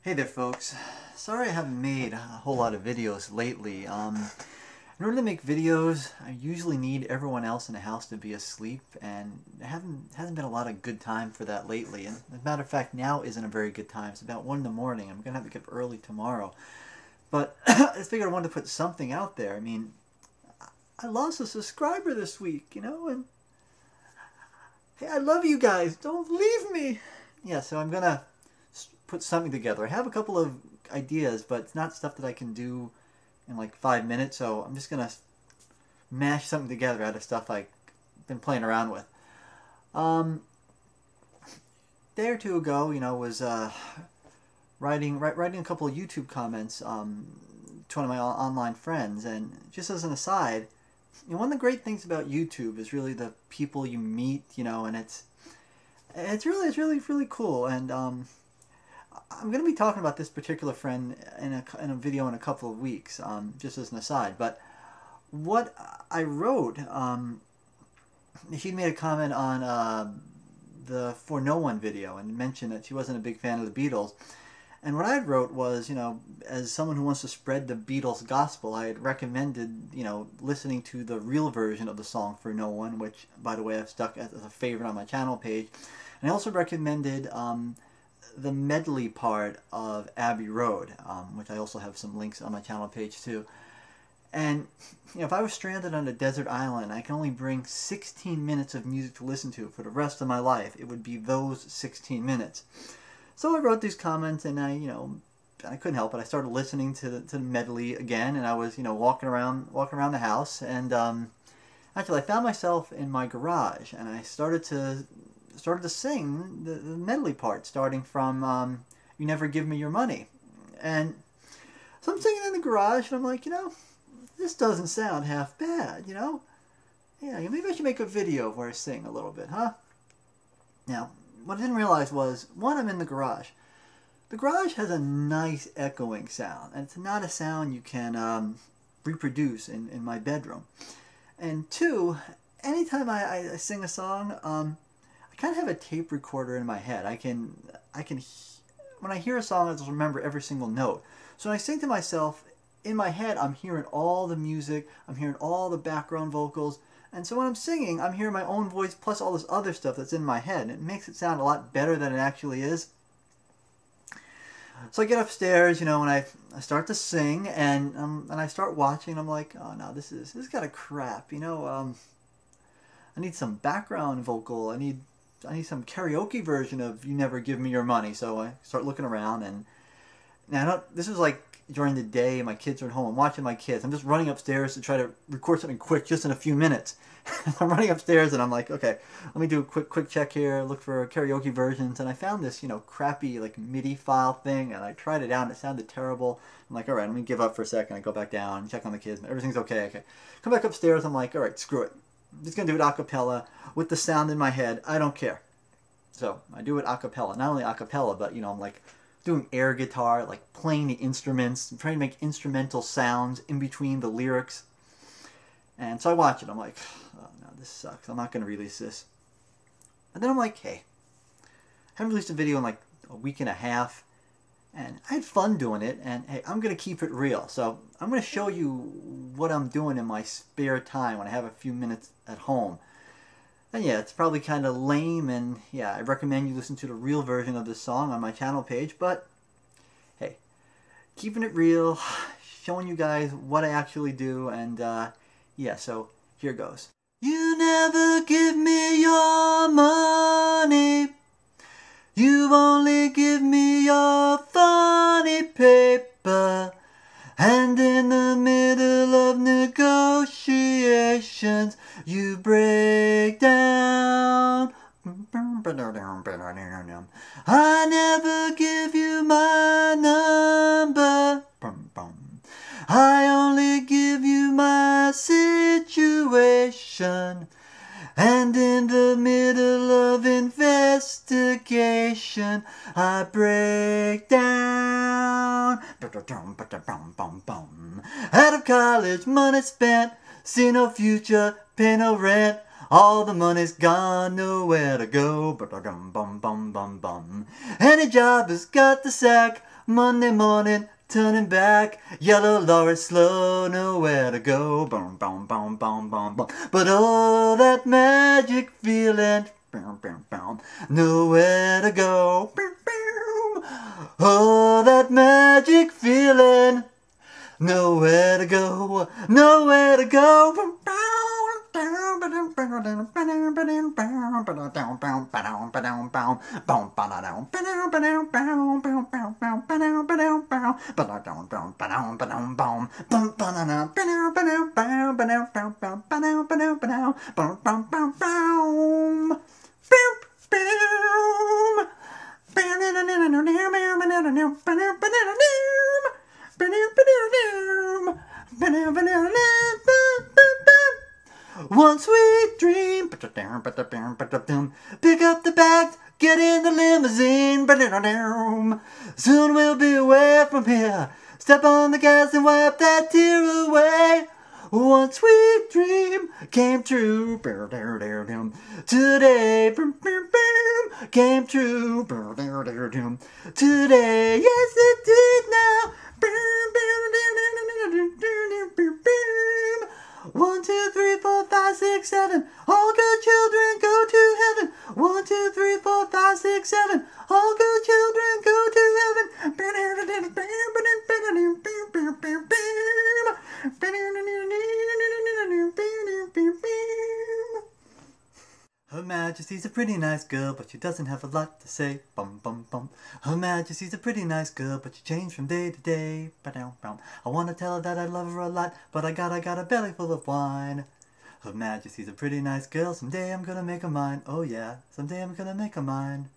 Hey there folks, sorry I haven't made a whole lot of videos lately. In order to make videos, I usually need everyone else in the house to be asleep, and there hasn't been a lot of good time for that lately. And as a matter of fact, now isn't a very good time. It's about 1 in the morning. I'm going to have to get up early tomorrow. But I just figured I wanted to put something out there. I mean, I lost a subscriber this week, and hey, I love you guys. Don't leave me. Yeah, so I'm going to put something together. I have a couple of ideas, but it's not stuff that I can do in like 5 minutes, so I'm just gonna mash something together out of stuff I've been playing around with. A day or two ago, was writing a couple of YouTube comments to one of my online friends, and just as an aside, one of the great things about YouTube is really the people you meet, and it's really cool. And I'm going to be talking about this particular friend in a video in a couple of weeks, just as an aside. But what I wrote, she made a comment on the For No One video and mentioned that she wasn't a big fan of the Beatles. And what I wrote was, as someone who wants to spread the Beatles gospel, I had recommended, listening to the real version of the song For No One, which, by the way, I've stuck as a favorite on my channel page. And I also recommended the medley part of Abbey Road, which I also have some links on my channel page too. And if I was stranded on a desert island, I can only bring 16 minutes of music to listen to for the rest of my life. It would be those 16 minutes. So I wrote these comments, and I couldn't help it. I started listening to the medley again, and I was walking around the house, and actually I found myself in my garage, and I started to sing the medley part, starting from You Never Give Me Your Money. And so I'm singing in the garage, and I'm like, this doesn't sound half bad, Yeah, maybe I should make a video where I sing a little bit, huh? Now, what I didn't realize was, one, I'm in the garage. The garage has a nice echoing sound, and it's not a sound you can reproduce in my bedroom. And two, anytime I sing a song, I kind of have a tape recorder in my head. I can, when I hear a song, I just remember every single note. So when I sing to myself, in my head, I'm hearing all the music, I'm hearing all the background vocals, and so when I'm singing, I'm hearing my own voice plus all this other stuff that's in my head, and it makes it sound a lot better than it actually is. So I get upstairs, and I start to sing, and I start watching, and I'm like, oh no, this is kind of crap, I need some background vocal, I need some karaoke version of You Never Give Me Your Money. So I start looking around, and now this is like during the day, my kids are at home. I'm watching my kids. I'm just running upstairs to try to record something quick, just in a few minutes. I'm running upstairs, and I'm like, okay, let me do a quick check here, look for karaoke versions, and I found this, crappy like MIDI file thing, and I tried it out, and it sounded terrible. I'm like, all right, let me give up for a second. I go back down, check on the kids, everything's okay. Come back upstairs. I'm like, all right, screw it. I'm just gonna do it a cappella with the sound in my head. I don't care. So I do it a cappella. Not only a cappella, but I'm like doing air guitar, like playing the instruments. I'm trying to make instrumental sounds in between the lyrics. And so I watch it. I'm like, oh no, this sucks. I'm not gonna release this. And then I'm like, hey, I haven't released a video in like a week and a half, and I had fun doing it. And hey, I'm gonna keep it real. So I'm gonna show you what I'm doing in my spare time when I have a few minutes at home. And yeah, it's probably kind of lame, and yeah, I recommend you listen to the real version of this song on my channel page, but hey, keeping it real, showing you guys what I actually do, and yeah, so here goes. You never give me your money, you only give me your funny paper, and in the middle of negotiations, you break down. I never give you my number. I only give you my situation. And in the middle of investigation, I break down. Out of college, money spent, see no future, pay no rent. All the money's gone, nowhere to go. Any job has got the sack. Monday morning, turning back. Yellow Laura slow, nowhere to go. Boom, boom, boom, boom, boom, boom. But oh, that magic feeling. Boom, boom, boom. Nowhere to go. Boom, boom. Oh, that magic feeling. Nowhere to go. Nowhere to go. Boom, boom. One sweet dream. Pick up the bags, get in the limousine. Soon we'll be away from here. Step on the gas and wipe that tear away. One sweet dream came true. Today came true. Today, yes it did now. 1, 2, 3, 4, 5, 6, 7. All good children go to heaven. 1, 2, 3, 4, 5, 6, 7. All good children go to heaven. Her Majesty's a pretty nice girl, but she doesn't have a lot to say. Bum bum bum. Her Majesty's a pretty nice girl, but she changes from day to day. Ba-dow, bow. I want to tell her that I love her a lot, but I got a belly full of wine. Her Majesty's a pretty nice girl, someday I'm gonna make her mine. Oh yeah, someday I'm gonna make her mine.